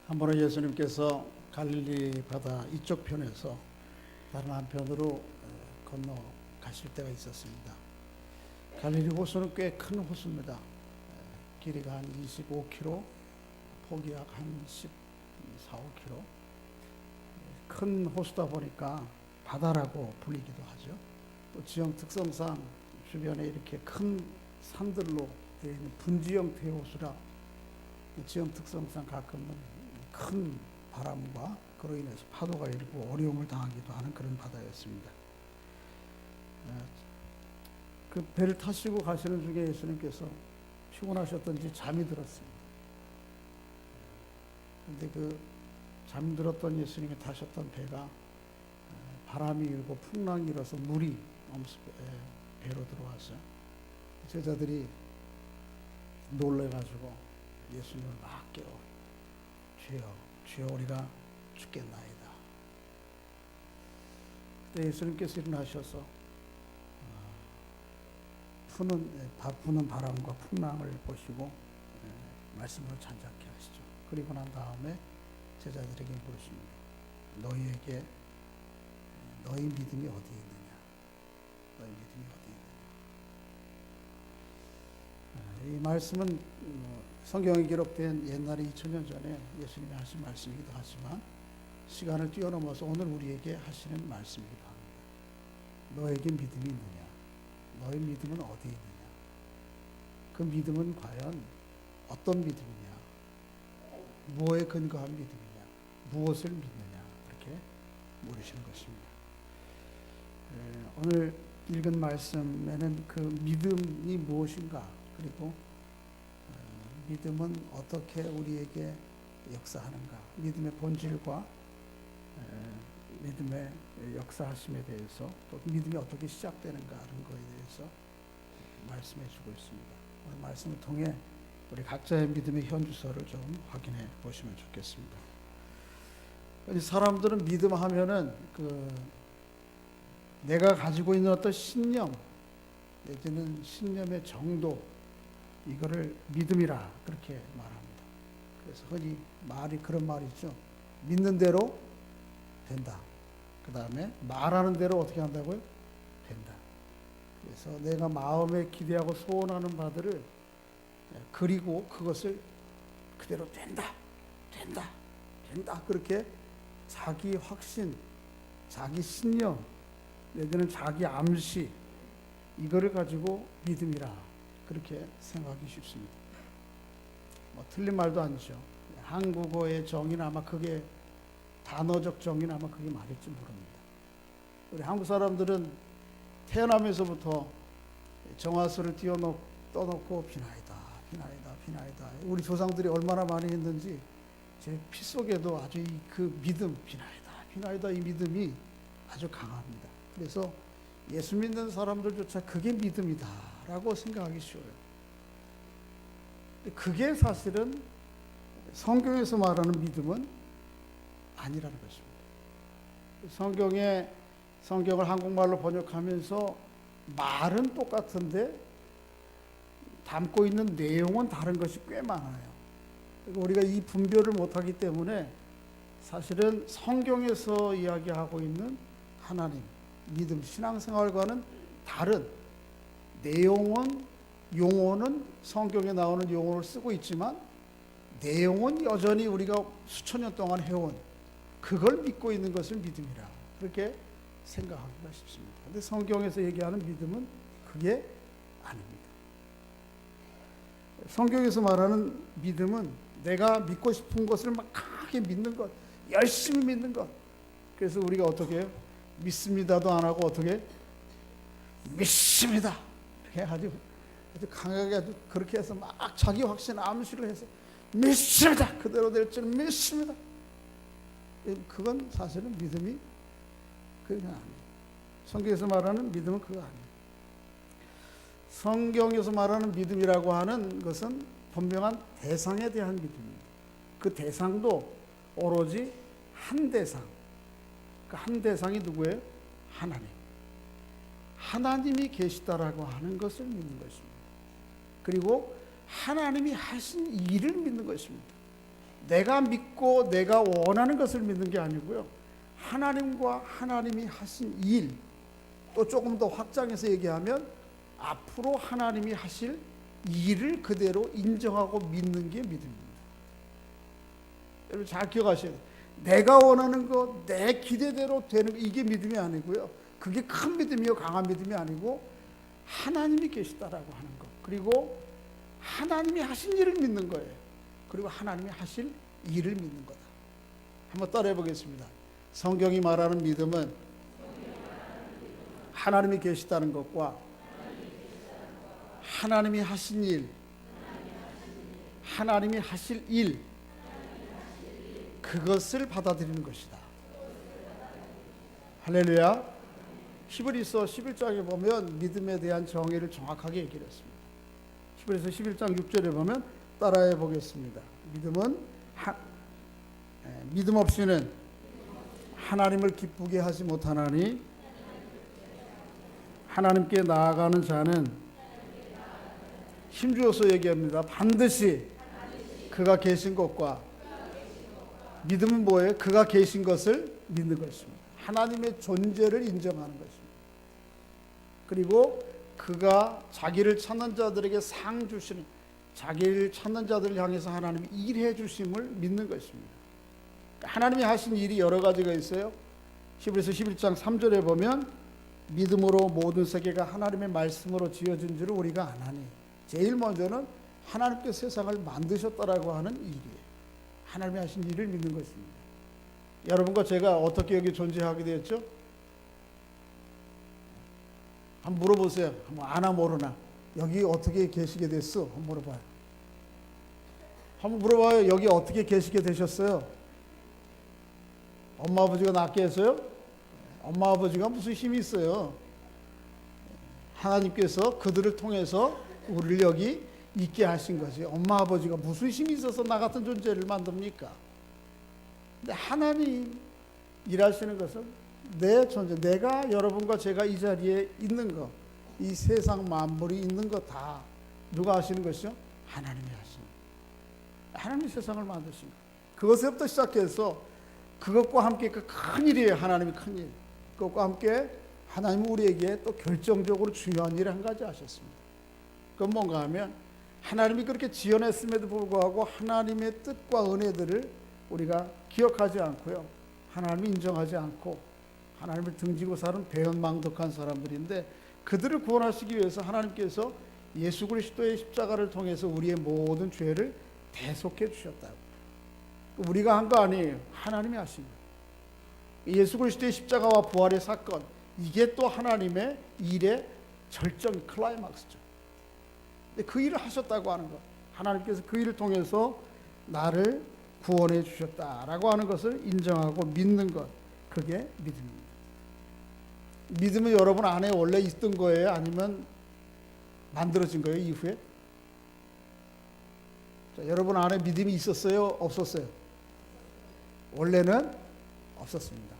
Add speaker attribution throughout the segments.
Speaker 1: 한 번은 예수님께서 갈릴리 바다 이쪽 편에서 다른 한편으로 건너가실 때가 있었습니다. 갈릴리 호수는 꽤 큰 호수입니다. 길이가 한 25km, 폭이 약 한 14, 5km. 큰 호수다 보니까 바다라고 불리기도 하죠. 또 지형 특성상 주변에 이렇게 큰 산들로 되어 있는 분지 형태의 호수라 지형 특성상 가끔은 큰 바람과 그로 인해서 파도가 일고 어려움을 당하기도 하는 그런 바다였습니다. 그 배를 타시고 가시는 중에 예수님께서 피곤하셨던지 잠이 들었습니다. 그런데 그 잠이 들었던 예수님이 타셨던 배가 바람이 일고 풍랑이 일어서 물이 배로 들어와서 제자들이 놀래가지고 예수님을 막 깨워, 주여 우리가 죽겠나이다. 그때 예수님께서 일어나셔서 부는 바람과 풍랑을 보시고 말씀으로 잔잔케 하시죠. 그리고 난 다음에 제자들에게 물으십니다. 너희에게 너희 믿음이 어디에 있느냐? 너희 믿음이 어디에 있느냐? 이 말씀은 성경에 기록된 옛날에 2000년 전에 예수님이 하신 말씀이기도 하지만 시간을 뛰어넘어서 오늘 우리에게 하시는 말씀이기도 합니다. 너에게 믿음이 있느냐? 너의 믿음은 어디에 있느냐? 그 믿음은 과연 어떤 믿음이냐? 무엇에 근거한 믿음이냐? 무엇을 믿느냐? 이렇게 물으시는 것입니다. 오늘 읽은 말씀에는 그 믿음이 무엇인가? 그리고 믿음은 어떻게 우리에게 역사하는가? 믿음의 본질과 믿음의 역사하심에 대해서 또 믿음이 어떻게 시작되는가 하는 것에 대해서 말씀해 주고 있습니다. 오늘 말씀을 통해 우리 각자의 믿음의 현주소를 좀 확인해 보시면 좋겠습니다. 사람들은 믿음하면은 내가 가지고 있는 어떤 신념 내지는 신념의 정도 이거를 믿음이라 그렇게 말합니다. 그래서 흔히 그런 말이 있죠. 믿는 대로 된다. 그 다음에 말하는 대로 어떻게 한다고요? 된다. 그래서 내가 마음에 기대하고 소원하는 바들을 그리고 그것을 그대로 된다. 그렇게 자기 확신, 자기 신념, 내지는 자기 암시 이거를 가지고 믿음이라 그렇게 생각하기 쉽습니다. 틀린 말도 아니죠. 한국어의 정의는 아마 그게 단어적 정의는 아마 그게 맞을지 모릅니다. 우리 한국 사람들은 태어나면서부터 정화수를 떠놓고 비나이다. 우리 조상들이 얼마나 많이 했는지 제 피 속에도 아주 그 믿음, 비나이다 이 믿음이 아주 강합니다. 그래서 예수 믿는 사람들조차 그게 믿음이다라고 생각하기 쉬워요. 그게 사실은 성경에서 말하는 믿음은 아니라는 것입니다. 성경을 한국말로 번역하면서 말은 똑같은데 담고 있는 내용은 다른 것이 꽤 많아요. 우리가 이 분별을 못하기 때문에 사실은 성경에서 이야기하고 있는 하나님, 믿음, 신앙생활과는 다른 내용은 용어는 성경에 나오는 용어를 쓰고 있지만 내용은 여전히 우리가 수천 년 동안 해온 그걸 믿고 있는 것을 믿음이라 그렇게 생각하기가 쉽습니다. 그런데 성경에서 얘기하는 믿음은 그게 아닙니다. 성경에서 말하는 믿음은 내가 믿고 싶은 것을 막 강하게 믿는 것, 열심히 믿는 것. 그래서 우리가 어떻게 해요? 믿습니다도 안 하고 어떻게 믿습니다. 이렇게 아주 강하게 그렇게 해서 막 자기 확신 암시를 해서 믿습니다. 그대로 될 줄 믿습니다. 그건 사실은 믿음이 그게 아니에요. 성경에서 말하는 믿음은 그거 아니에요. 성경에서 말하는 믿음이라고 하는 것은 분명한 대상에 대한 믿음입니다. 그 대상도 오로지 한 대상. 그 한 대상이 누구예요? 하나님. 하나님이 계시다라고 하는 것을 믿는 것입니다. 그리고 하나님이 하신 일을 믿는 것입니다. 내가 믿고 내가 원하는 것을 믿는 게 아니고요. 하나님과 하나님이 하신 일, 또 조금 더 확장해서 얘기하면 앞으로 하나님이 하실 일을 그대로 인정하고 믿는 게 믿음입니다. 여러분 잘 기억하셔야 돼요. 내가 원하는 것, 내 기대대로 되는 것, 이게 믿음이 아니고요. 그게 큰 믿음이요, 강한 믿음이 아니고 하나님이 계시다라고 하는 것, 그리고 하나님이 하신 일을 믿는 거예요. 그리고 하나님이 하실 일을 믿는 거다. 한번 따라해 보겠습니다. 성경이 말하는 믿음은 하나님이 계시다는 것과 하나님이 하신 일, 하나님이 하실 일, 그것을 받아들이는 것이다. 할렐루야. 히브리서 11장에 보면 믿음에 대한 정의를 정확하게 얘기를 했습니다. 히브리서 11장 6절에 보면 따라해 보겠습니다. 믿음 없이는 하나님을 기쁘게 하지 못하나니 하나님께 나아가는 자는 힘주어서 얘기합니다. 반드시 그가 계신 것과 믿음은 뭐예요? 그가 계신 것을 믿는 것입니다. 하나님의 존재를 인정하는 것입니다. 그리고 그가 자기를 찾는 자들에게 상 주시는, 자기를 찾는 자들을 향해서 하나님이 일해 주심을 믿는 것입니다. 하나님이 하신 일이 여러 가지가 있어요. 히브리서 11장 3절에 보면 믿음으로 모든 세계가 하나님의 말씀으로 지어진 줄을 우리가 아나니, 제일 먼저는 하나님께서 세상을 만드셨다라고 하는 일이에요. 하나님이 하신 일을 믿는 것입니다. 여러분과 제가 어떻게 여기 존재하게 되었죠? 한번 물어보세요. 한번 아나 모르나 여기 어떻게 계시게 됐어? 한번 물어봐요. 한번 물어봐요. 여기 어떻게 계시게 되셨어요? 엄마 아버지가 낳게 했어요? 엄마 아버지가 무슨 힘이 있어요? 하나님께서 그들을 통해서 우리를 여기 있게 하신 거지. 엄마 아버지가 무슨 힘이 있어서 나 같은 존재를 만듭니까? 근데 하나님 일하시는 것은 내 존재, 내가 여러분과 제가 이 자리에 있는 것, 이 세상 만물이 있는 것 다 누가 하시는 것이죠? 하나님이 하시는 것. 하나님이 세상을 만드신 것. 그것부터 시작해서 그것과 함께 그 큰 일이에요. 하나님이 큰 일. 그것과 함께 하나님은 우리에게 또 결정적으로 중요한 일을 한 가지 하셨습니다. 그건 뭔가 하면 하나님이 그렇게 지어냈음에도 불구하고 하나님의 뜻과 은혜들을 우리가 기억하지 않고요. 하나님을 인정하지 않고 하나님을 등지고 사는 배은망덕한 사람들인데, 그들을 구원하시기 위해서 하나님께서 예수 그리스도의 십자가를 통해서 우리의 모든 죄를 대속해 주셨다고. 우리가 한 거 아니에요. 하나님이 하신 거예요. 예수 그리스도의 십자가와 부활의 사건, 이게 또 하나님의 일의 절정, 클라이막스죠. 근데 그 일을 하셨다고 하는 것, 하나님께서 그 일을 통해서 나를 구원해 주셨다라고 하는 것을 인정하고 믿는 것, 그게 믿음입니다. 믿음은 여러분 안에 원래 있던 거예요? 아니면 만들어진 거예요, 이후에? 자, 여러분 안에 믿음이 있었어요? 없었어요? 원래는 없었습니다.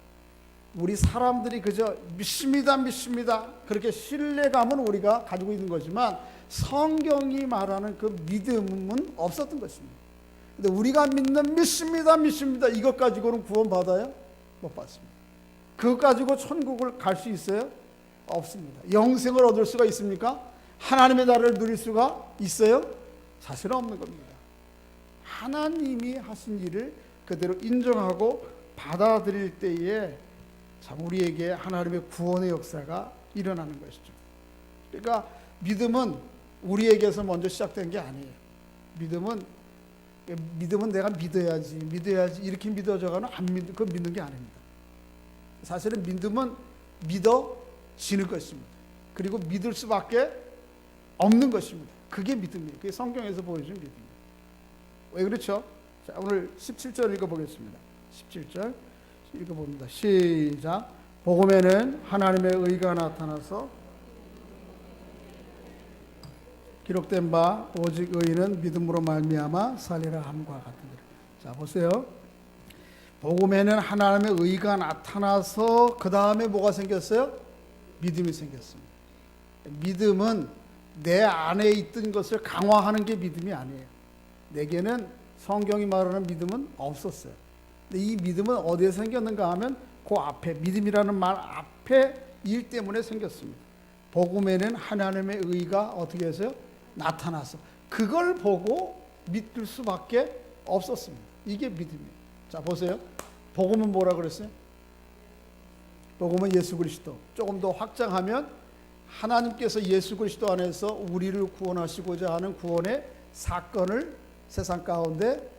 Speaker 1: 우리 사람들이 그저 믿습니다, 믿습니다, 그렇게 신뢰감은 우리가 가지고 있는 거지만 성경이 말하는 그 믿음은 없었던 것입니다. 근데 우리가 믿는 믿습니다, 믿습니다, 이것 가지고는 구원 받아요? 못 받습니다. 그것 가지고 천국을 갈 수 있어요? 없습니다. 영생을 얻을 수가 있습니까? 하나님의 나라를 누릴 수가 있어요? 사실은 없는 겁니다. 하나님이 하신 일을 그대로 인정하고 받아들일 때에 참 우리에게 하나님의 구원의 역사가 일어나는 것이죠. 그러니까 믿음은 우리에게서 먼저 시작된 게 아니에요. 믿음은 내가 믿어야지 이렇게 믿어져가는 그건 믿는 게 아닙니다. 사실은 믿음은 믿어지는 것입니다. 그리고 믿을 수밖에 없는 것입니다. 그게 믿음이에요. 그게 성경에서 보여준 믿음이에요. 왜 그렇죠? 자, 오늘 17절 읽어보겠습니다. 17절 읽어봅니다. 시작. 복음에는 하나님의 의가 나타나서 기록된 바 오직 의인은 믿음으로 말미암아 살리라 함과 같으니라. 자, 보세요. 복음에는 하나님의 의가 나타나서 그 다음에 뭐가 생겼어요? 믿음이 생겼습니다. 믿음은 내 안에 있던 것을 강화하는 게 믿음이 아니에요. 내게는 성경이 말하는 믿음은 없었어요. 근데 이 믿음은 어디에 생겼는가 하면 그 앞에, 믿음이라는 말 앞에 일 때문에 생겼습니다. 복음에는 하나님의 의가 어떻게 해서요? 나타나서 그걸 보고 믿을 수밖에 없었습니다. 이게 믿음이에요. 자, 보세요. 복음은 뭐라 그랬어요? 복음은 예수 그리스도. 조금 더 확장하면 하나님께서 예수 그리스도 안에서 우리를 구원하시고자 하는 구원의 사건을 세상 가운데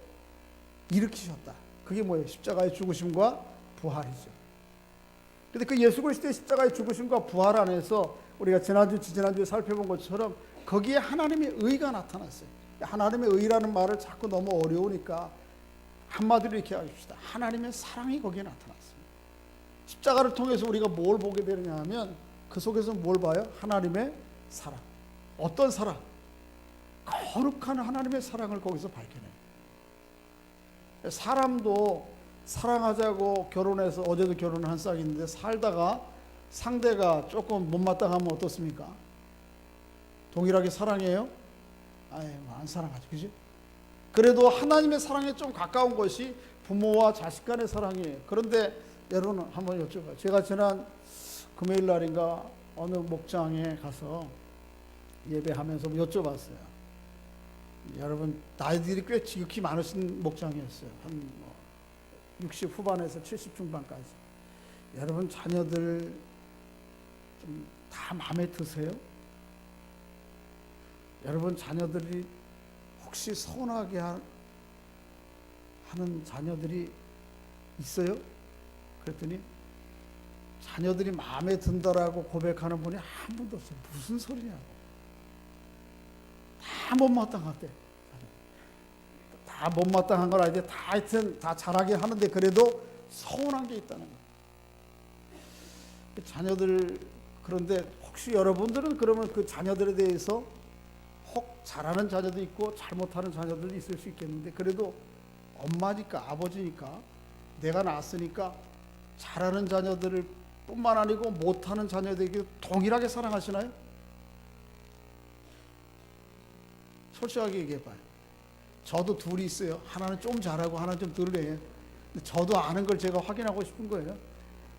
Speaker 1: 일으키셨다. 그게 뭐예요? 십자가의 죽으심과 부활이죠. 근데 그 예수 그리스도의 십자가의 죽으심과 부활 안에서 우리가 지난주, 지지난주에 살펴본 것처럼 거기에 하나님의 의가 나타났어요. 하나님의 의라는 말을 자꾸 너무 어려우니까 한마디로 이렇게 하십시다. 하나님의 사랑이 거기에 나타났습니다. 십자가를 통해서 우리가 뭘 보게 되느냐 하면 그 속에서 뭘 봐요? 하나님의 사랑. 어떤 사랑? 거룩한 하나님의 사랑을 거기서 발견해요. 사람도 사랑하자고 결혼해서, 어제도 결혼을 한 쌍이 있는데 살다가 상대가 조금 못마땅하면 어떻습니까? 동일하게 사랑해요? 아예 안 사랑하죠. 그죠? 그래도 하나님의 사랑에 좀 가까운 것이 부모와 자식 간의 사랑이에요. 그런데 여러분 한번 여쭤봐요. 제가 지난 금요일 날인가 어느 목장에 가서 예배하면서 여쭤봤어요. 여러분 나이들이 꽤 지극히 많으신 목장이었어요. 한 60 후반에서 70 중반까지. 여러분 자녀들 좀 다 마음에 드세요? 여러분 자녀들이 혹시 서운하게 하는 자녀들이 있어요? 그랬더니 자녀들이 마음에 든다라고 고백하는 분이 한 분도 없어요. 무슨 소리냐고. 다 못마땅하대. 다 못마땅한 걸 아닌데 다 하여튼 다 잘하게 하는데 그래도 서운한 게 있다는 거예요. 자녀들, 그런데 혹시 여러분들은 그러면 그 자녀들에 대해서 혹 잘하는 자녀도 있고 잘못하는 자녀들도 있을 수 있겠는데 그래도 엄마니까 아버지니까 내가 낳았으니까 잘하는 자녀들을 뿐만 아니고 못하는 자녀들에게 동일하게 사랑하시나요? 솔직하게 얘기해봐요. 저도 둘이 있어요. 하나는 좀 잘하고 하나는 좀 덜 해요. 저도 아는 걸 제가 확인하고 싶은 거예요.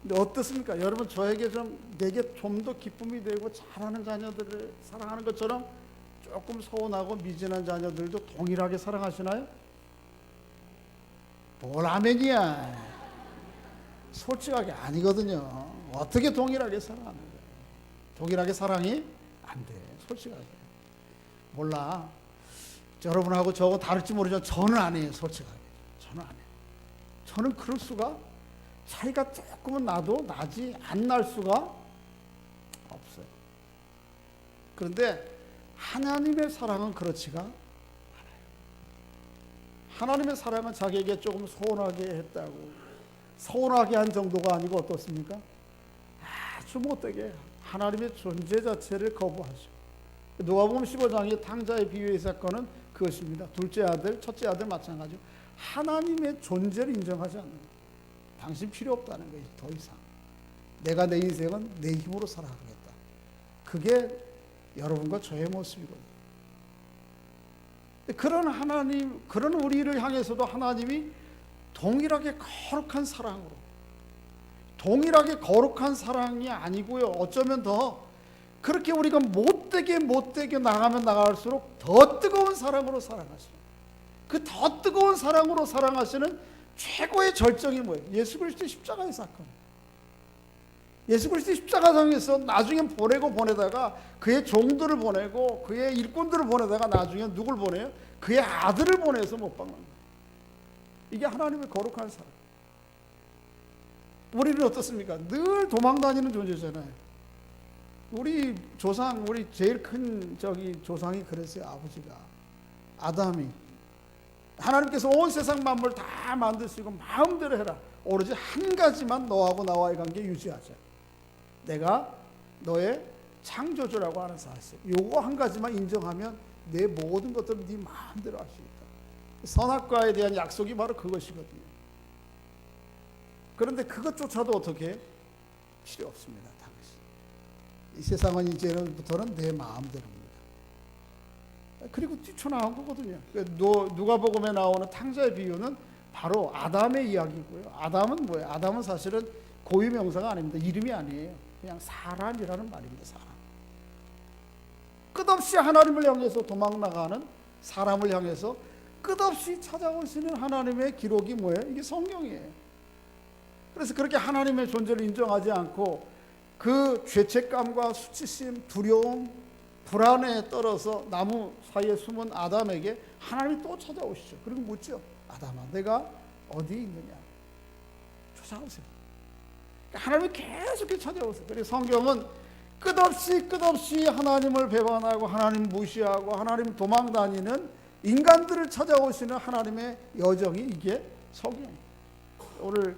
Speaker 1: 근데 어떻습니까? 여러분 저에게 내게 좀 더 기쁨이 되고 잘하는 자녀들을 사랑하는 것처럼 조금 서운하고 미진한 자녀들도 동일하게 사랑하시나요? 뭘 아멘이야. 솔직하게 아니거든요. 어떻게 동일하게 사랑하는 거예요? 동일하게 사랑이 안 돼. 솔직하게. 몰라. 여러분하고 저거 다를지 모르지만 저는 안 해요. 솔직하게. 저는 안 해요. 저는 그럴 수가, 차이가 조금은 나도 나지 안 날 수가 없어요. 그런데 하나님의 사랑은 그렇지가 않아요. 하나님의 사랑은 자기에게 조금 서운하게 했다고, 서운하게 한 정도가 아니고 어떻습니까? 아주 못되게 하나님의 존재 자체를 거부하죠. 누가복음 15장의 탕자의 비유의 사건은 그것입니다. 둘째 아들, 첫째 아들 마찬가지로 하나님의 존재를 인정하지 않는 거예요. 당신 필요 없다는 거예요. 더 이상 내가 내 인생은 내 힘으로 살아가겠다. 그게 여러분과 저의 모습이거든요. 그런 하나님, 그런 우리를 향해서도 하나님이 동일하게 거룩한 사랑으로, 동일하게 거룩한 사랑이 아니고요, 어쩌면 더 그렇게 우리가 못되게 나가면 나갈수록 더 뜨거운 사랑으로 사랑하시는, 그 더 뜨거운 사랑으로 사랑하시는 최고의 절정이 뭐예요? 예수 그리스도의 십자가의 사건. 예수 그리스도의 십자가상에서 나중에 보내다가 그의 종들을 보내고 그의 일꾼들을 보내다가 나중에 누굴 보내요? 그의 아들을 보내서 못 박는 거예요. 이게 하나님의 거룩한 사랑. 우리는 어떻습니까? 늘 도망다니는 존재잖아요. 우리 조상, 우리 제일 큰 조상이 그랬어요. 아버지가, 아담이. 하나님께서 온 세상 만물 다 만드시고 마음대로 해라. 오로지 한 가지만 너하고 나와의 관계 유지하자. 내가 너의 창조주라고 하는 사실, 요거 한 가지만 인정하면 내 모든 것들은 네 마음대로 할 수 있다. 선악과에 대한 약속이 바로 그것이거든요. 그런데 그것조차도 어떻게 필요 없습니다. 당신. 이 세상은 이제부터는 내 마음대로입니다. 그리고 뛰쳐나온 거거든요. 누가복음에 나오는 탕자의 비유는 바로 아담의 이야기고요. 아담은 뭐예요? 아담은 사실은 고유명사가 아닙니다. 이름이 아니에요. 그냥 사람이라는 말입니다. 사람. 끝없이 하나님을 향해서 도망나가는 사람을 향해서 끝없이 찾아오시는 하나님의 기록이 뭐예요? 이게 성경이에요. 그래서 그렇게 하나님의 존재를 인정하지 않고 그 죄책감과 수치심, 두려움, 불안에 떨어서 나무 사이에 숨은 아담에게 하나님이 또 찾아오시죠. 그리고 묻죠. 아담아, 내가 어디에 있느냐? 찾아오세요. 하나님이 계속 찾아오세요. 그래서 성경은 끝없이 하나님을 배반하고 하나님 무시하고 하나님 도망 다니는 인간들을 찾아오시는 하나님의 여정이 이게 성경이에요. 오늘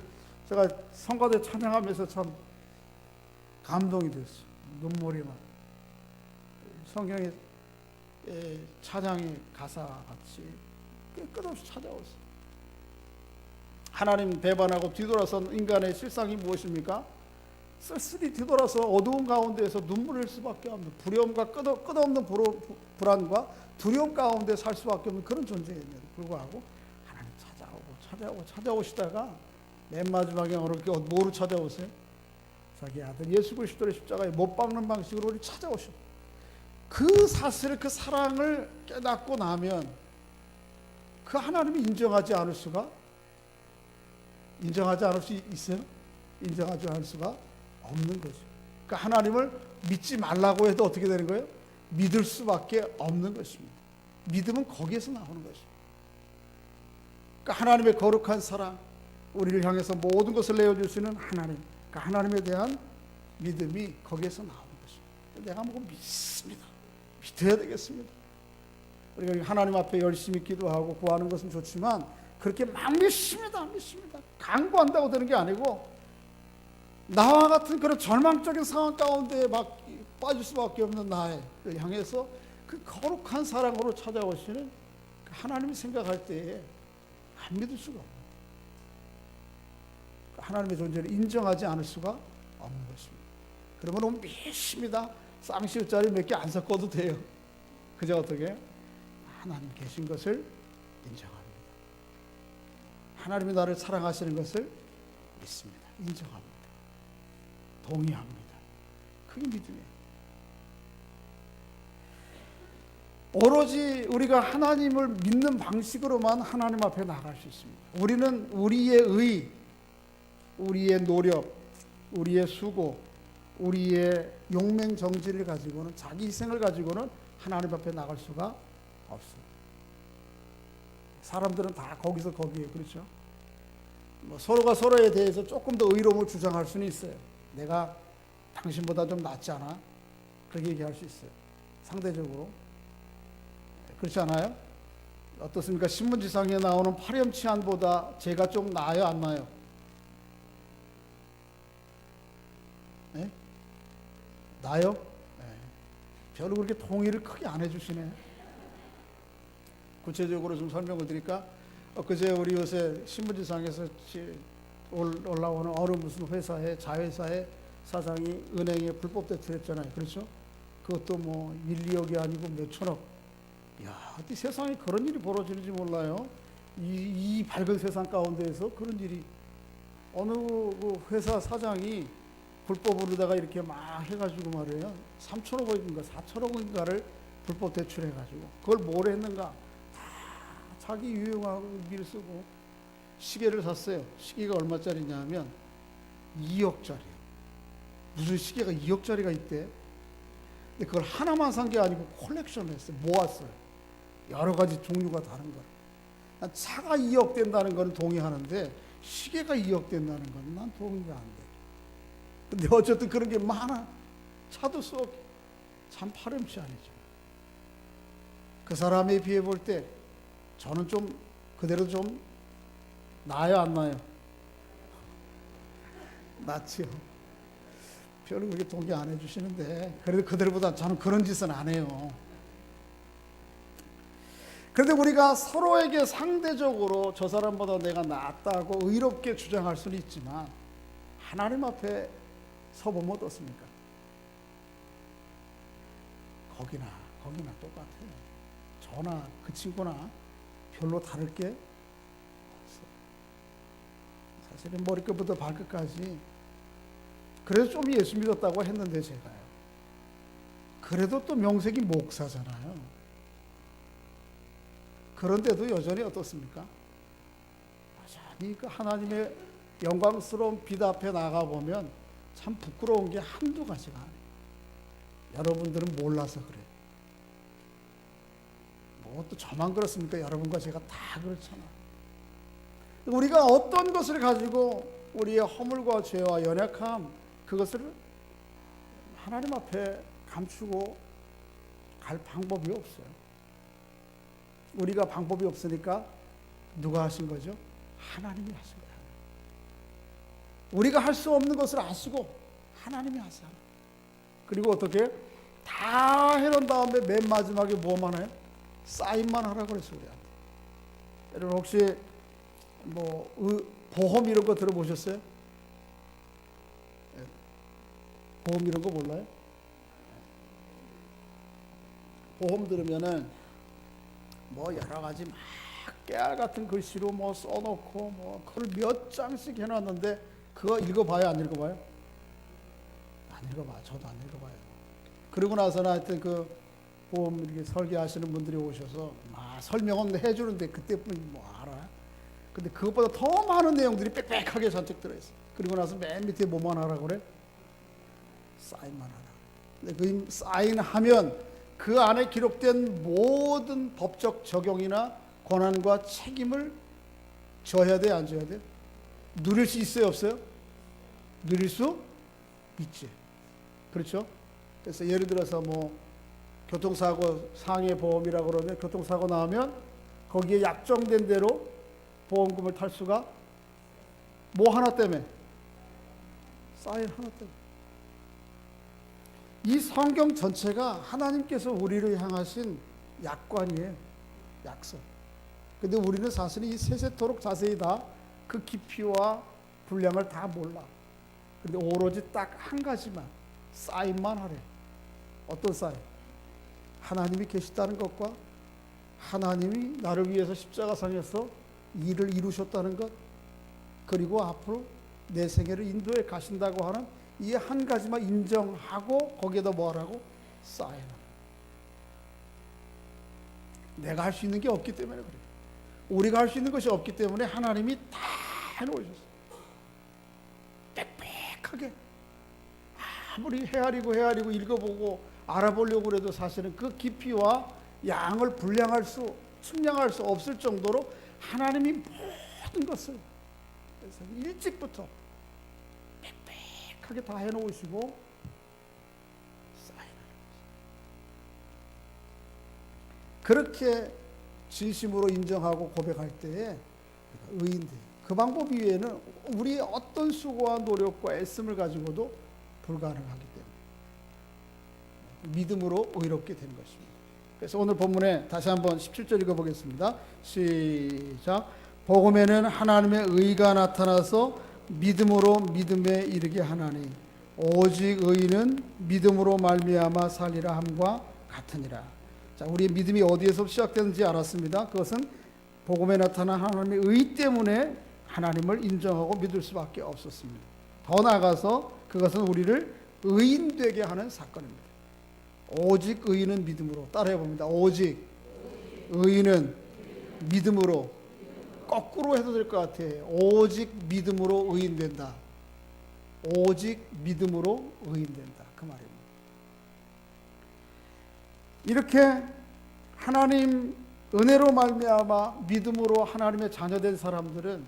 Speaker 1: 제가 성가대 찬양하면서 참 감동이 됐어요. 눈물이 막 성경의 찬양의 가사 같이 끝없이 찾아오세요. 하나님 배반하고 뒤돌아선 인간의 실상이 무엇입니까? 쓸쓸히 뒤돌아서 어두운 가운데에서 눈물을 흘릴 수밖에 없는 두려움과 끝없는 불안과 두려움 가운데 살 수밖에 없는 그런 존재임에도 불구하고 하나님 찾아오시다가 맨 마지막에 어렵게 뭐로 찾아오세요? 자기 아들 예수 그리스도의 십자가에 못 박는 방식으로 우리 찾아오셔. 그 사실을, 그 사랑을 깨닫고 나면 그 하나님이 인정하지 않을 수 있어요? 인정하지 않을 수가 없는 거죠. 그러니까 하나님을 믿지 말라고 해도 어떻게 되는 거예요? 믿을 수밖에 없는 것입니다. 믿음은 거기에서 나오는 것입니다. 그러니까 하나님의 거룩한 사랑, 우리를 향해서 모든 것을 내어주시는 하나님, 그러니까 하나님에 대한 믿음이 거기에서 나오는 것입니다. 내가 뭐 믿습니다. 믿어야 되겠습니다. 우리가 하나님 앞에 열심히 기도하고 구하는 것은 좋지만 그렇게 막 믿습니다. 강구한다고 되는 게 아니고 나와 같은 그런 절망적인 상황 가운데 막 빠질 수밖에 없는 나를 향해서 그 거룩한 사랑으로 찾아오시는 하나님이 생각할 때에 안 믿을 수가 없어요. 하나님의 존재를 인정하지 않을 수가 없는 것입니다. 그러면 믿습니다. 쌍시옷자리 몇 개 안 섞어도 돼요. 그저 어떻게? 하나님 계신 것을 인정합니다. 하나님이 나를 사랑하시는 것을 믿습니다. 인정합니다. 동의합니다. 그게 믿음이에요. 오로지 우리가 하나님을 믿는 방식으로만 하나님 앞에 나갈 수 있습니다. 우리는 우리의 의, 우리의 노력, 우리의 수고, 우리의 용맹정지를 가지고는, 자기 희생을 가지고는 하나님 앞에 나갈 수가 없어요. 사람들은 다 거기서 거기에, 그렇죠? 서로가 서로에 대해서 조금 더 의로움을 주장할 수는 있어요. 내가 당신보다 좀 낫지 않아? 그렇게 얘기할 수 있어요. 상대적으로. 그렇지 않아요? 어떻습니까? 신문지상에 나오는 파렴치한보다 제가 좀 나아요, 안 나아요? 네? 나요? 네. 별로 그렇게 동의를 크게 안 해주시네. 구체적으로 좀 설명을 드릴까? 그제 우리 요새 신문지상에서 올라오는 어느 무슨 회사의 자회사의 사장이 은행에 불법 대출했잖아요. 그렇죠? 그것도 뭐 1, 2억이 아니고 몇 천억. 야, 어디 세상에 그런 일이 벌어지는지 몰라요. 이 밝은 세상 가운데에서 그런 일이, 어느 그 회사 사장이 불법으로다가 이렇게 막 해가지고 말이에요. 3천억인가 4천억인가를 불법 대출해가지고 그걸 뭘 했는가? 다 자기 유용하기를 쓰고 시계를 샀어요. 시계가 얼마짜리냐면 2억짜리요. 무슨 시계가 2억짜리가 있대? 근데 그걸 하나만 산 게 아니고 콜렉션을 했어요. 모았어요. 여러 가지 종류가 다른 걸. 난 차가 2억 된다는 건 동의하는데 시계가 2억 된다는 건 난 동의가 안 돼. 근데 어쨌든 그런 게 많아. 차도 쏙. 참 파렴치한이죠. 그 사람에 비해 볼 때 저는 좀 그대로 좀 나아요, 안 나아요? 낫지요. 별로 그렇게 동의 안 해주시는데 그래도 그들보다 저는 그런 짓은 안 해요. 그런데 우리가 서로에게 상대적으로 저 사람보다 내가 낫다고 의롭게 주장할 수는 있지만 하나님 앞에 서보면 어떻습니까? 거기나 똑같아요. 저나 그 친구나 별로 다를 게 없어요. 사실은 머리끝부터 발끝까지. 그래서 좀 예수 믿었다고 했는데 제가요. 그래도 또 명색이 목사잖아요. 그런데도 여전히 어떻습니까? 여전히 그 하나님의 영광스러운 빛 앞에 나가보면 참 부끄러운 게 한두 가지가 아니에요. 여러분들은 몰라서 그래요. 뭐 또 저만 그렇습니까? 여러분과 제가 다 그렇잖아요. 우리가 어떤 것을 가지고 우리의 허물과 죄와 연약함, 그것을 하나님 앞에 감추고 갈 방법이 없어요. 우리가 방법이 없으니까 누가 하신 거죠? 하나님이 하신 거예요. 우리가 할 수 없는 것을 아시고 하나님이 하세요. 그리고 어떻게 다 해놓은 다음에 맨 마지막에 뭐만 해요? 사인만 하라고 그랬어요. 우리한테. 여러분 혹시 뭐 보험 이런 거 들어보셨어요? 보험 이런 거 몰라요? 보험 들으면은 뭐 여러 가지 막 깨알 같은 글씨로 뭐 써놓고 뭐 그걸 몇 장씩 해놨는데 그거 읽어봐요? 안 읽어봐요? 안 읽어봐요. 저도 안 읽어봐요. 그러고 나서는 하여튼 그 보험 이렇게 설계하시는 분들이 오셔서 막 설명은 해주는데 그때뿐 뭐 알아? 근데 그것보다 더 많은 내용들이 빽빽하게 잔뜩 들어있어. 그리고 나서 맨 밑에 뭐만 하라고 그래? 사인만 하라. 근데 그 사인하면 그 안에 기록된 모든 법적 적용이나 권한과 책임을 져야 돼, 안 져야 돼? 누릴 수 있어요, 없어요? 누릴 수 있지. 그렇죠? 그래서 예를 들어서 뭐 교통사고 상해 보험이라고 그러면 교통사고 나면 거기에 약정된 대로 보험금을 탈 수가 뭐 하나 때문에? 사인 하나 때문에. 이 성경 전체가 하나님께서 우리를 향하신 약관이에요. 약속. 근데 우리는 사실은 이 세세토록 자세히 다 그 깊이와 분량을 다 몰라. 근데 오로지 딱 한 가지만 사인만 하래. 어떤 사인? 하나님이 계시다는 것과 하나님이 나를 위해서 십자가상에서 일을 이루셨다는 것, 그리고 앞으로 내 생애를 인도해 가신다고 하는 이 한 가지만 인정하고 거기에다 뭐라고? 사인을. 내가 할 수 있는 게 없기 때문에 그래요. 우리가 할 수 있는 것이 없기 때문에 하나님이 다 해놓으셨어요. 빽빽하게. 아무리 헤아리고 읽어보고 알아보려고 해도 사실은 그 깊이와 양을 측량할 수 없을 정도로 하나님이 모든 것을 그래서 일찍부터 빽빽하게 다 해놓으시고 사인하는 거죠. 그렇게 진심으로 인정하고 고백할 때에 의인들, 그 방법 이외에는 우리의 어떤 수고와 노력과 애씀을 가지고도 불가능하기 때문에 믿음으로 의롭게 되는 것입니다. 그래서 오늘 본문에 다시 한번 17절 읽어보겠습니다. 시작. 복음에는 하나님의 의가 나타나서 믿음으로 믿음에 이르게 하나니 오직 의인은 믿음으로 말미암아 살리라 함과 같으니라. 자, 우리의 믿음이 어디에서 시작되는지 알았습니다. 그것은 복음에 나타난 하나님의 의 때문에 하나님을 인정하고 믿을 수밖에 없었습니다. 더 나아가서 그것은 우리를 의인 되게 하는 사건입니다. 오직 의인은 믿음으로. 따라해 봅니다. 오직 의인은 믿음으로. 거꾸로 해도 될 것 같아요. 오직 믿음으로 의인 된다. 오직 믿음으로 의인 된다. 그 말입니다. 이렇게 하나님 은혜로 말미암아 믿음으로 하나님의 자녀된 사람들은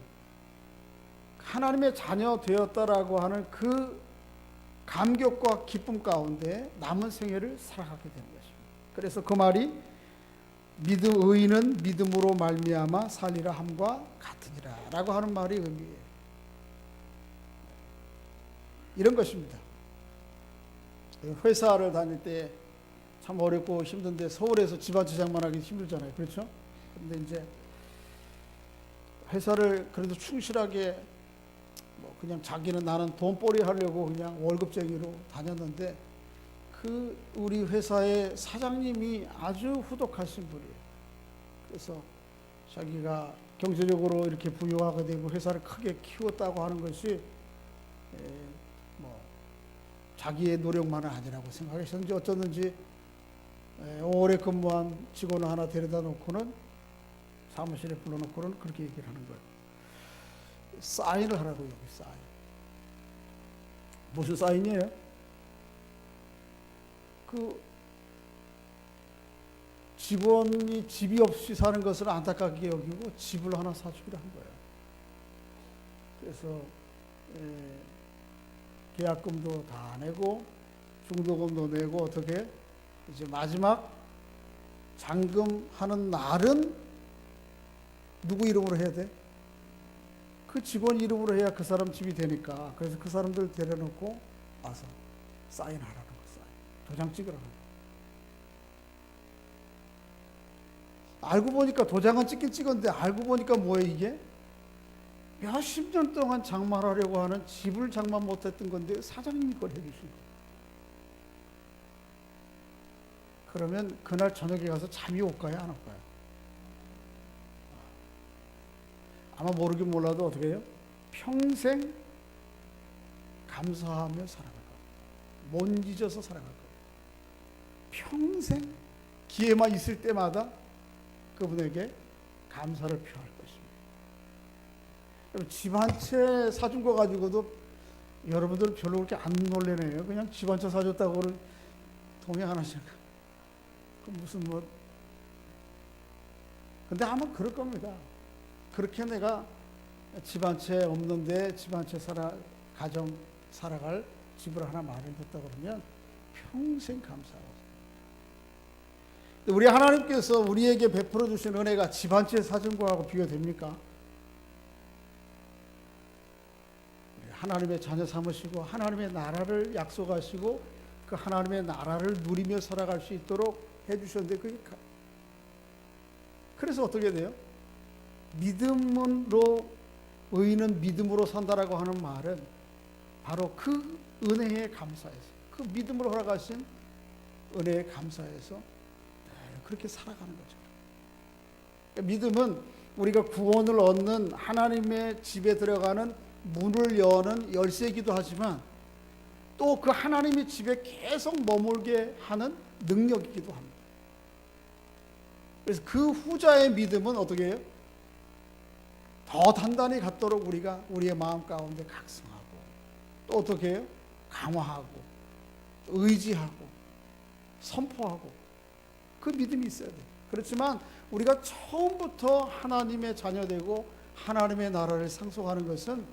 Speaker 1: 하나님의 자녀 되었다라고 하는 그 감격과 기쁨 가운데 남은 생애를 살아가게 되는 것입니다. 그래서 그 말이 의인은 믿음으로 말미암아 살리라 함과 같으니라 라고 하는 말이 의미해요. 이런 것입니다. 회사를 다닐 때 참 어렵고 힘든데 서울에서 집안 지장만 하기 힘들잖아요. 그렇죠? 근데 이제 회사를 그래도 충실하게 뭐 그냥 자기는 나는 돈벌이 하려고 그냥 월급쟁이로 다녔는데 그 우리 회사의 사장님이 아주 후덕하신 분이에요. 그래서 자기가 경제적으로 이렇게 부유하게 되고 회사를 크게 키웠다고 하는 것이 뭐 자기의 노력만은 아니라고 생각했었는지 어쩌든지 오래 근무한 직원을 하나 데려다 놓고는 사무실에 불러놓고는 그렇게 얘기를 하는 거예요. 사인을 하라고. 여기 사인. 무슨 사인이에요? 그 직원이 집이 없이 사는 것을 안타깝게 여기고 집을 하나 사주기로 한 거예요. 그래서 계약금도 다 내고 중도금도 내고 어떻게 이제 마지막 잔금하는 날은 누구 이름으로 해야 돼? 그 직원 이름으로 해야 그 사람 집이 되니까. 그래서 그 사람들 데려놓고 와서 사인하라는 거, 사인. 도장 찍으라는 거. 알고 보니까 도장은 찍긴 찍었는데 알고 보니까 뭐예요 이게? 몇십 년 동안 장만하려고 하는 집을 장만 못했던 건데 사장님이 그걸 해주신 거예요. 그러면 그날 저녁에 가서 잠이 올까요? 안 올까요? 아마 모르긴 몰라도 어떻게 해요? 평생 감사하며 살아갈 거예요. 못 잊어서 살아갈 거예요. 평생 기회만 있을 때마다 그분에게 감사를 표할 것입니다. 집 한 채 사준 거 가지고도 여러분들 별로 그렇게 안 놀래네요. 그냥 집 한 채 사줬다고는 동의 안 하시는 거예요. 그 무슨 뭐 근데 아마 그럴 겁니다. 그렇게 내가 집 한 채 없는데 집 한 채 가정 살아갈 집을 하나 마련했다 그러면 평생 감사하고. 우리 하나님께서 우리에게 베풀어 주신 은혜가 집 한 채 사준 거하고 비교됩니까? 하나님의 자녀 삼으시고 하나님의 나라를 약속하시고 그 하나님의 나라를 누리며 살아갈 수 있도록 해주셨는데 그게 그래서 어떻게 돼요? 믿음으로 의인은 믿음으로 산다라고 하는 말은 바로 그 은혜에 감사해서 그 믿음으로 허락하신 은혜에 감사해서 그렇게 살아가는 거죠. 믿음은 우리가 구원을 얻는 하나님의 집에 들어가는 문을 여는 열쇠이기도 하지만 또 그 하나님의 집에 계속 머물게 하는 능력이기도 합니다. 그래서 그 후자의 믿음은 어떻게 해요? 더 단단히 갖도록 우리가 우리의 마음 가운데 각성하고 또 어떻게 해요? 강화하고 의지하고 선포하고 그 믿음이 있어야 돼요. 그렇지만 우리가 처음부터 하나님의 자녀되고 하나님의 나라를 상속하는 것은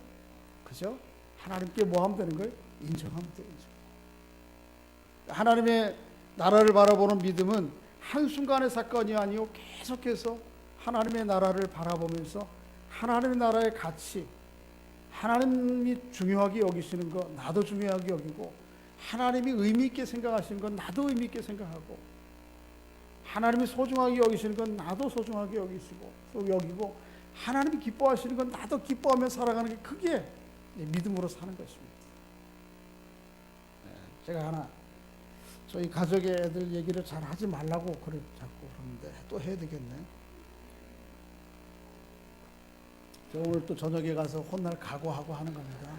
Speaker 1: 그죠? 하나님께 뭐 하면 되는 거예요? 인정하면 돼요. 하나님의 나라를 바라보는 믿음은 한순간의 사건이 아니고 계속해서 하나님의 나라를 바라보면서 하나님의 나라의 가치, 하나님이 중요하게 여기시는 것 나도 중요하게 여기고 하나님이 의미 있게 생각하시는 건 나도 의미 있게 생각하고 하나님이 소중하게 여기시는 건 나도 소중하게 여기고 하나님이 기뻐하시는 건 나도 기뻐하며 살아가는 게 그게 믿음으로 사는 것입니다. 제가 하나 저희 가족의 애들 얘기를 잘 하지 말라고 그래 자꾸 그러는데 또 해야 되겠네. 저 오늘 또 저녁에 가서 혼날 각오하고 하는 겁니다.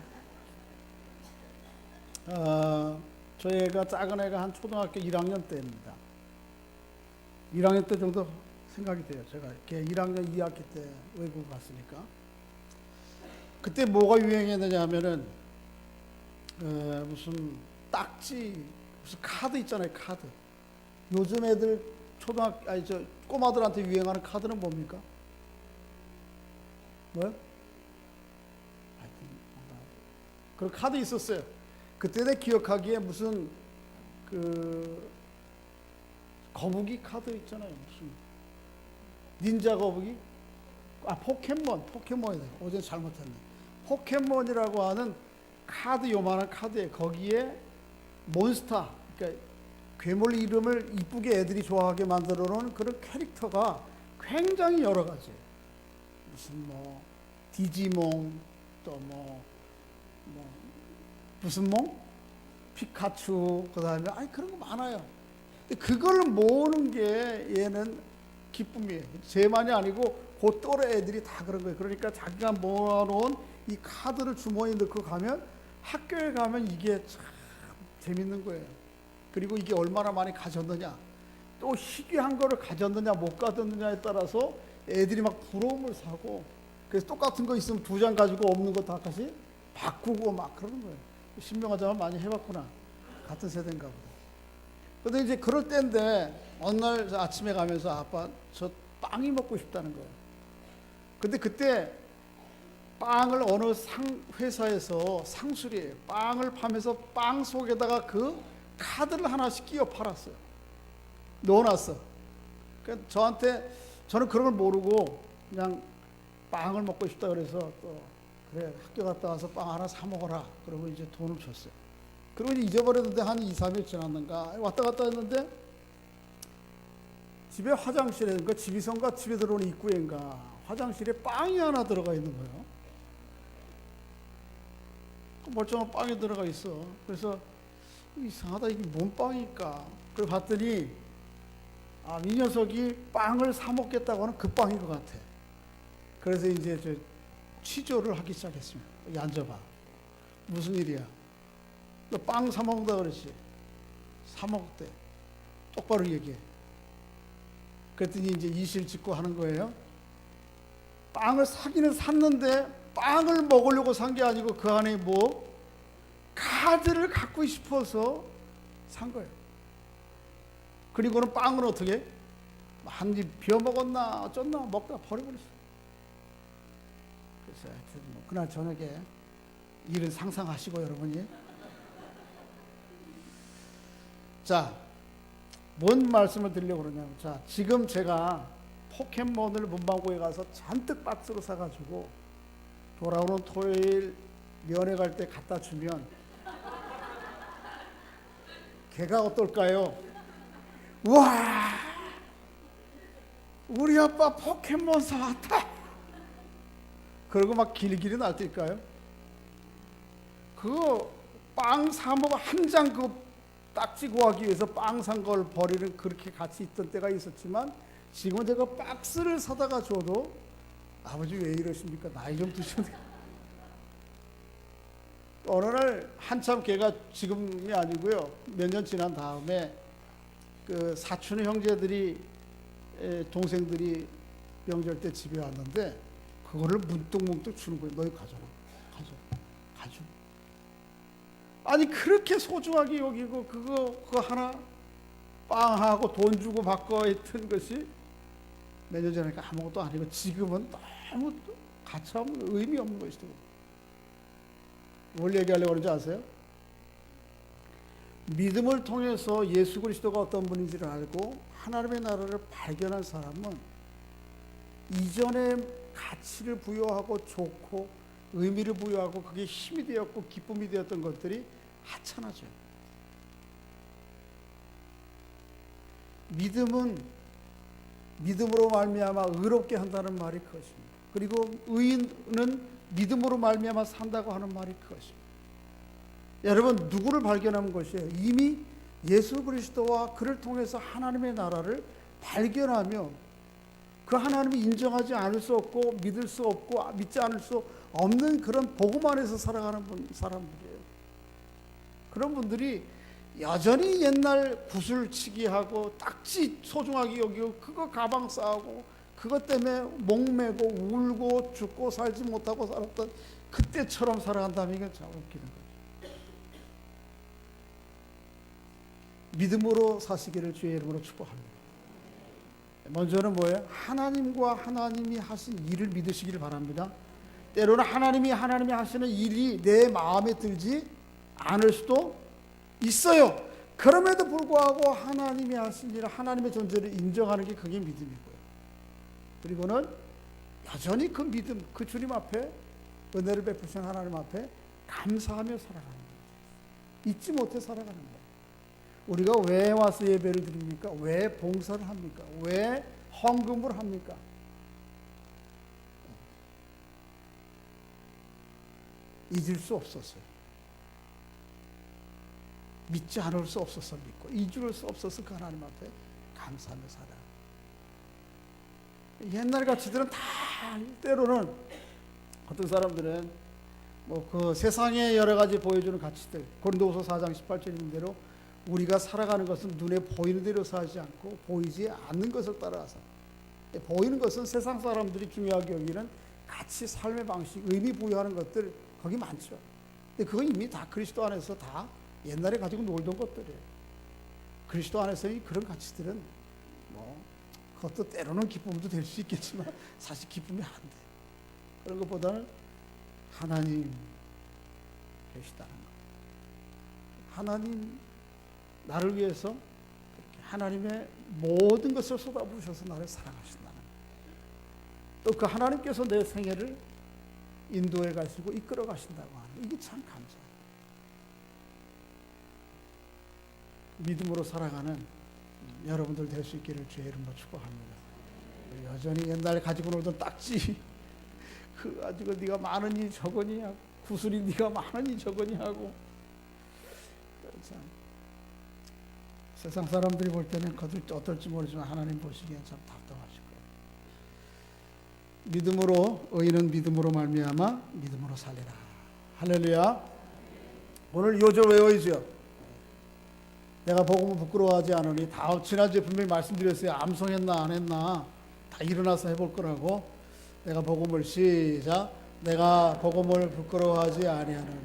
Speaker 1: 저희 애가 작은 애가 한 초등학교 1학년 때입니다. 1학년 때 정도 생각이 돼요. 제가 이렇게 1학년 2학기 때 외국 갔으니까. 그때 뭐가 유행했느냐 하면은 무슨 딱지 무슨 카드 있잖아요. 카드. 요즘 애들 꼬마들한테 유행하는 카드는 뭡니까? 뭐요? 하여튼 그런 카드 있었어요. 그때 내 기억하기에 무슨 그 거북이 카드 있잖아요. 무슨 닌자 거북이? 포켓몬이다. 어제 잘못했네. 포켓몬이라고 하는 카드 요만한 카드에 거기에 몬스터, 그러니까 괴물 이름을 이쁘게 애들이 좋아하게 만들어 놓은 그런 캐릭터가 굉장히 여러 가지. 무슨 뭐 디지몽 또 무슨 몽? 피카츄 그다음에 그런 거 많아요. 그걸 모으는 게 얘는 기쁨이에요. 쟤만이 아니고 그 또래 애들이 다 그런 거예요. 그러니까 자기가 모아놓은 이 카드를 주머니에 넣고 가면 학교에 가면 이게 참 재밌는 거예요. 그리고 이게 얼마나 많이 가졌느냐, 또 희귀한 거를 가졌느냐 못 가졌느냐에 따라서 애들이 막 부러움을 사고, 그래서 똑같은 거 있으면 2장 가지고 없는 거 다 같이 바꾸고 막 그러는 거예요. 신명하자만 많이 해봤구나. 같은 세대인가 보다. 근데 이제 그럴 때인데 어느 날 아침에 가면서 아빠 저 빵이 먹고 싶다는 거예요. 근데 그때 빵을 어느 회사에서 상술이에요. 빵을 파면서 빵 속에다가 그 카드를 하나씩 끼워 팔았어요. 넣어놨어. 그러니까 저는 그런 걸 모르고 그냥 빵을 먹고 싶다 그래서 또 그래 학교 갔다 와서 빵 하나 사 먹어라. 그러고 이제 돈을 줬어요. 그리고 잊어버렸는데 한 2, 3일 지났는가 왔다 갔다 했는데 집에 화장실에, 그러니까 집이선가 집에 들어오는 입구인가 화장실에 빵이 하나 들어가 있는 거예요. 멀쩡한 빵이 들어가 있어. 그래서 이상하다, 이게 뭔 빵일까? 그걸 봤더니 이 녀석이 빵을 사 먹겠다고 하는 그 빵인 것 같아. 그래서 이제 저 취조를 하기 시작했습니다. 여기 앉아봐. 무슨 일이야? 너 빵 사 먹는다 그랬지? 사 먹었대. 똑바로 얘기해. 그랬더니 이제 이실 짓고 하는 거예요. 빵을 사기는 샀는데 빵을 먹으려고 산 게 아니고 그 안에 뭐 카드를 갖고 싶어서 산 거예요. 그리고는 빵을 어떻게 한 입 비워 먹었나 어쩐나 먹다 버려버렸어. 그래서 하여튼 뭐 그날 저녁에 일은 상상하시고 여러분이. 자, 뭔 말씀을 드리려고 그러냐면, 자, 지금 제가 포켓몬을 문방구에 가서 잔뜩 박스로 사가지고 돌아오는 토요일 면회 갈 때 갖다 주면 걔가 어떨까요? 와, 우리 아빠 포켓몬 사왔다. 그러고 막 길길이 날뛸까요? 그거 빵 사 먹어 한 장 그 딱지 구하기 위해서 빵 산 걸 버리는 그렇게 같이 있던 때가 있었지만, 지금은 제가 박스를 사다가 줘도 아버지 왜 이러십니까? 나이 좀 드시면 어느 날 한참 걔가 지금이 아니고요, 몇 년 지난 다음에 그 사촌의 형제들이 동생들이 명절 때 집에 왔는데 그거를 문득문득 주는 거예요. 너희 가져라. 가져. 아니 그렇게 소중하게 여기고 그거 하나 빵하고 돈 주고 바꿔 했던 것이 몇 년 전에 아무것도 아니고 지금은 너무 가차없는 의미 없는 것이죠. 뭘 얘기하려고 그러는지 아세요? 믿음을 통해서 예수 그리스도가 어떤 분인지를 알고 하나님의 나라를 발견한 사람은 이전에 가치를 부여하고 좋고 의미를 부여하고 그게 힘이 되었고 기쁨이 되었던 것들이 하찮아져요. 믿음은 믿음으로 말미암아 의롭게 한다는 말이 그것입니다. 그리고 의인은 믿음으로 말미암아 산다고 하는 말이 그것입니다. 여러분, 누구를 발견하는 것이에요? 이미 예수 그리스도와 그를 통해서 하나님의 나라를 발견하며 그 하나님이 인정하지 않을 수 없고 믿을 수 없고 믿지 않을 수 없는 그런 복음 안에서 살아가는 사람들이에요. 그런 분들이 여전히 옛날 구슬치기하고 딱지 소중하게 여기고 그거 가방 싸고 그것 때문에 목매고 울고 죽고 살지 못하고 살았던 그때처럼 살아간다면 이게 참 웃기는 거죠. 믿음으로 사시기를 주의 이름으로 축복합니다. 먼저는 뭐예요? 하나님과 하나님이 하신 일을 믿으시기를 바랍니다. 때로는 하나님이 하시는 일이 내 마음에 들지 않을 수도 있어요. 그럼에도 불구하고 하나님이 하신 일, 하나님의 존재를 인정하는 게 그게 믿음이고요. 그리고는 여전히 그 믿음, 그 주님 앞에 은혜를 베푸신 하나님 앞에 감사하며 살아가는 거예요. 잊지 못해 살아가는 거예요. 우리가 왜 와서 예배를 드립니까? 왜 봉사를 합니까? 왜 헌금을 합니까? 잊을 수 없었어요. 믿지 않을 수 없어서 믿고 잊을 수 없어서 그 하나님 앞에 감사하며 살아요. 옛날 가치들은 다 때로는 어떤 사람들은 뭐 그 세상에 여러 가지 보여주는 가치들, 고린도후서 4장 18절 있는 대로 우리가 살아가는 것은 눈에 보이는 대로 사지 않고 보이지 않는 것을 따라서, 보이는 것은 세상 사람들이 중요하게 여기는 가치, 삶의 방식, 의미 부여하는 것들 거기 많죠. 근데 그건 이미 다 그리스도 안에서 다 옛날에 가지고 놀던 것들이에요. 그리스도 안에서의 그런 가치들은 뭐 그것도 때로는 기쁨도 될 수 있겠지만 사실 기쁨이 안 돼. 그런 것보다는 하나님 계시다는 것. 하나님 나를 위해서 하나님의 모든 것을 쏟아부으셔서 나를 사랑하신다는 것. 또 그 하나님께서 내 생애를 인도해 가시고 이끌어 가신다고 하는 이게 참 감사해요. 믿음으로 살아가는 여러분들 될 수 있기를 주의 이름으로 축복합니다. 여전히 옛날에 가지고 놀던 딱지 그 가지고 네가 많으니 적으니 하고 구슬이 네가 많으니 적으니 하고 참 세상 사람들이 볼 때는 어떨지 모르지만 하나님 보시기엔 참 답답하실 거예요. 믿음으로 의인은 믿음으로 말미암아 믿음으로 살리라. 할렐루야. 오늘 요절 외워야죠. 내가 복음을 부끄러워하지 않으니. 다 지난주에 분명히 말씀드렸어요. 암송했나 안 했나 다 일어나서 해볼 거라고. 내가 복음을 시작. 내가 복음을 부끄러워하지 아니하는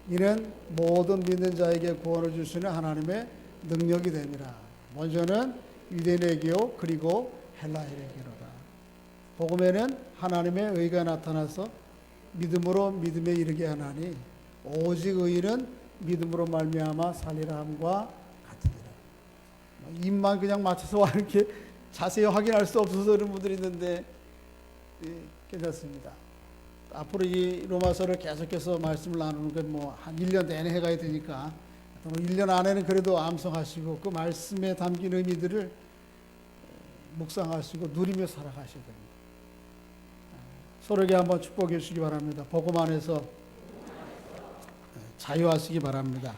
Speaker 1: 이는 모든 믿는 자에게 구원을 주시는 하나님의 능력이 됨이라. 먼저는 유대인의 교 그리고 헬라인의 교로다. 복음에는 하나님의 의가 나타나서 믿음으로 믿음에 이르게 하나니 오직 의인은 믿음으로 말미암아 살리라 함과 같으니라. 입만 그냥 맞춰서 이렇게 자세히 확인할 수 없어서 그런 분들이 있는데 괜찮습니다. 앞으로 이 로마서를 계속해서 말씀을 나누는 건 뭐 한 1년 내내 해가야 되니까 1년 안에는 그래도 암송하시고 그 말씀에 담긴 의미들을 묵상하시고 누리며 살아가셔야 됩니다. 서로에게 한번 축복해 주시기 바랍니다. 복음 안에서 자유하시기 바랍니다.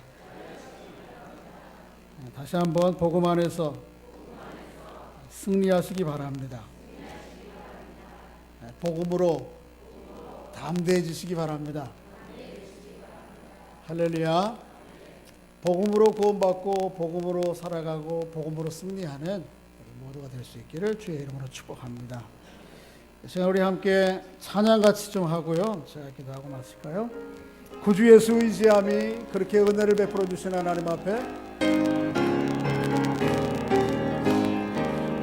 Speaker 1: 다시 한번 복음 안에서 승리하시기 바랍니다. 복음으로 담대해지시기 바랍니다. 할렐루야. 복음으로 구원받고 복음으로 살아가고 복음으로 승리하는 모두가 될 수 있기를 주의 이름으로 축복합니다. 시간 우리 함께 찬양 같이 좀 하고요. 제가 기도하고 마실까요? 구주 예수 의지함이 그렇게 은혜를 베풀어 주신 하나님 앞에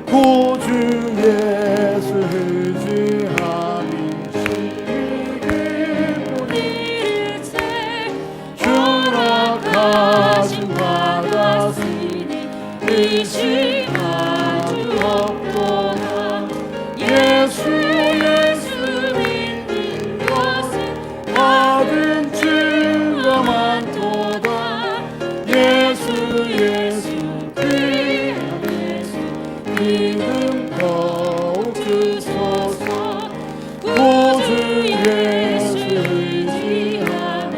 Speaker 1: 구주 예수 의지함이 주락하신 받았으니 의심하지 없도다. 예수 믿는 것은 받은 증거 많도다. 예수 그 안에서 믿음 더욱 주소서. 구주 예수 의지함이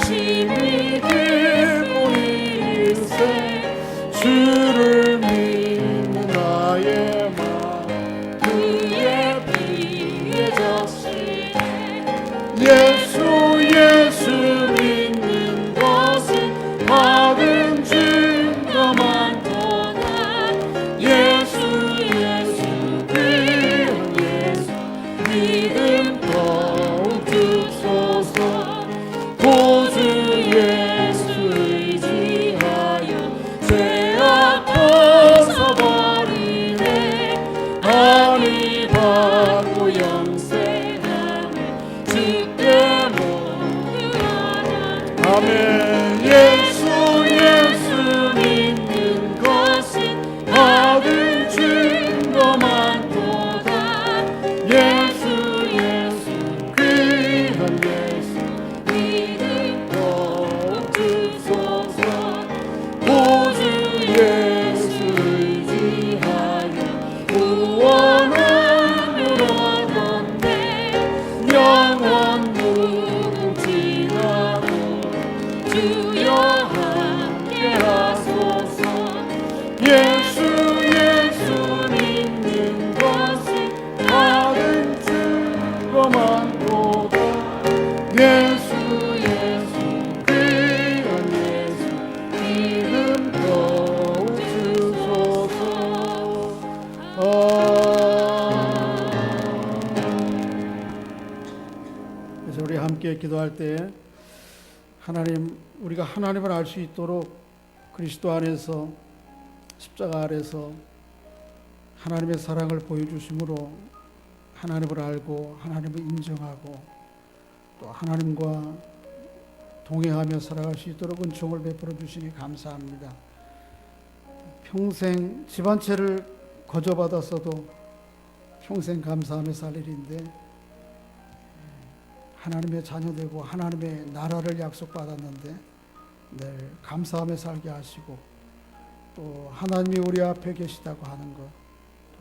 Speaker 1: 심히 주를 믿는 나의 마음 그의 피에 젖시네. 예수 믿는 것은 받은 증거 많도다. 예수 그 예수 믿음 더욱 주소서. 구주 예수 의지하여 죄악 벗어버리네. 아니 받고 영생하네. 주께 모두하라. 아멘. 예수 믿는 것은 받은 증거 많도다. 예수 귀한 예수 믿음 더욱 주소서. 구주 예수 의지하여 구원함을 얻었네. 영원 무궁진하고 주여 함께 하소서. 예수 믿는 것은 많도다. 예수 예수 귀한 예수 이름 더욱 주소서. 그래서 우리 함께 기도할 때 하나님, 우리가 하나님을 알 수 있도록 그리스도 안에서, 십자가 아래서 하나님의 사랑을 보여주심으로 하나님을 알고 하나님을 인정하고 또 하나님과 동행하며 살아갈 수 있도록 은총을 베풀어 주시니 감사합니다. 평생 집 한 채를 거저받았어도 평생 감사하며 살 일인데 하나님의 자녀되고 하나님의 나라를 약속받았는데 늘 감사하며 살게 하시고 또 하나님이 우리 앞에 계시다고 하는 것,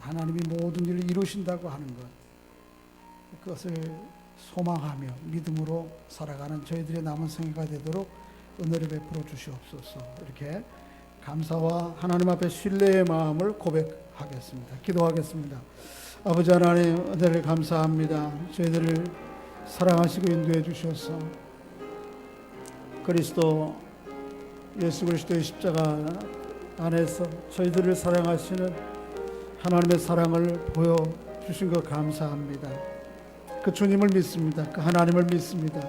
Speaker 1: 하나님이 모든 일을 이루신다고 하는 것, 그것을 소망하며 믿음으로 살아가는 저희들의 남은 생애가 되도록 은혜를 베풀어 주시옵소서. 이렇게 감사와 하나님 앞에 신뢰의 마음을 고백하겠습니다. 기도하겠습니다. 아버지 하나님, 은혜를 감사합니다. 저희들을 사랑하시고 인도해 주셔서 그리스도 예수 그리스도의 십자가 안에서 저희들을 사랑하시는 하나님의 사랑을 보여주신 것 감사합니다. 그 주님을 믿습니다. 그 하나님을 믿습니다.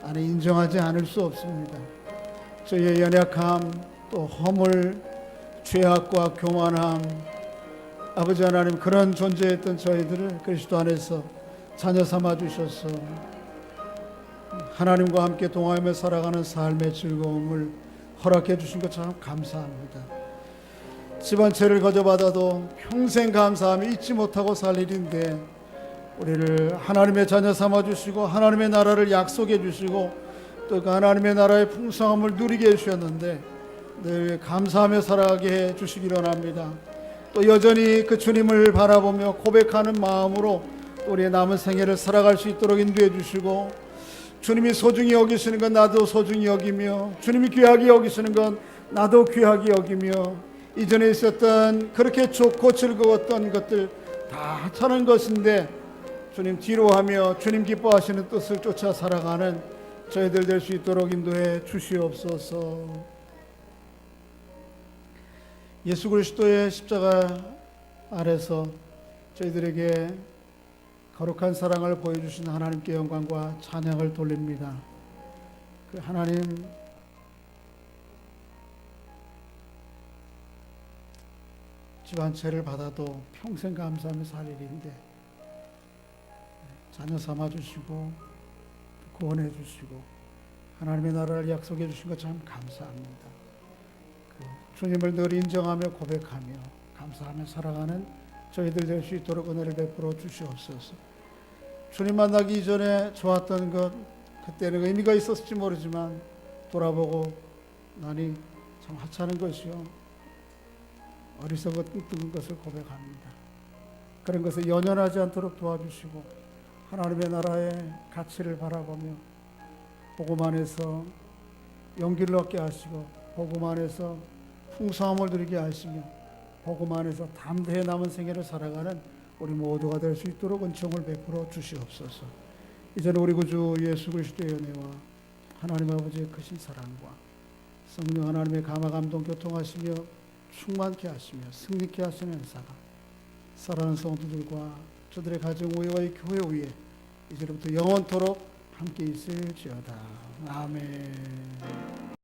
Speaker 1: 안에 인정하지 않을 수 없습니다. 저희의 연약함, 또 허물, 죄악과 교만함, 아버지 하나님, 그런 존재했던 저희들을 그리스도 안에서 자녀 삼아 주셔서 하나님과 함께 동하며 살아가는 삶의 즐거움을 허락해 주신 것 참 감사합니다. 집 한 채를 거저받아도 평생 감사하며 잊지 못하고 살 일인데 우리를 하나님의 자녀 삼아 주시고 하나님의 나라를 약속해 주시고 또 그 하나님의 나라의 풍성함을 누리게 해주셨는데 늘 감사하며 살아가게 해 주시기 원합니다. 또 여전히 그 주님을 바라보며 고백하는 마음으로 우리의 남은 생애를 살아갈 수 있도록 인도해 주시고 주님이 소중히 여기시는 건 나도 소중히 여기며 주님이 귀하게 여기시는 건 나도 귀하게 여기며 이전에 있었던 그렇게 좋고 즐거웠던 것들 다 하찮은 것인데 주님 뒤로하며 주님 기뻐하시는 뜻을 쫓아 살아가는 저희들 될 수 있도록 인도해 주시옵소서. 예수 그리스도의 십자가 아래서 저희들에게 거룩한 사랑을 보여주신 하나님께 영광과 찬양을 돌립니다. 그 하나님, 집 한 채를 받아도 평생 감사하며 살 일인데 자녀 삼아 주시고 구원해 주시고 하나님의 나라를 약속해 주신 것 참 감사합니다. 그 주님을 늘 인정하며 고백하며 감사하며 살아가는 저희들 될 수 있도록 은혜를 베풀어 주시옵소서. 주님 만나기 이전에 좋았던 것, 그때는 의미가 있었을지 모르지만 돌아보고 나니 참 하찮은 것이요 어리석은 것을 고백합니다. 그런 것을 연연하지 않도록 도와주시고 하나님의 나라의 가치를 바라보며 복음 안에서 용기를 얻게 하시고 복음 안에서 풍성함을 누리게 하시며 복음 안에서 담대히 남은 생애를 살아가는 우리 모두가 될 수 있도록 은총을 베풀어 주시옵소서. 이제는 우리 구주 예수 그리스도의 은혜와 하나님 아버지의 크신 사랑과 성령 하나님의 감화 감동 교통하시며 충만케 하시며 승리케 하시는 은사가 사랑하는 성도들과 저들의 가정 위와 이 교회 위에 이제부터 영원토록 함께 있을지어다. 아멘.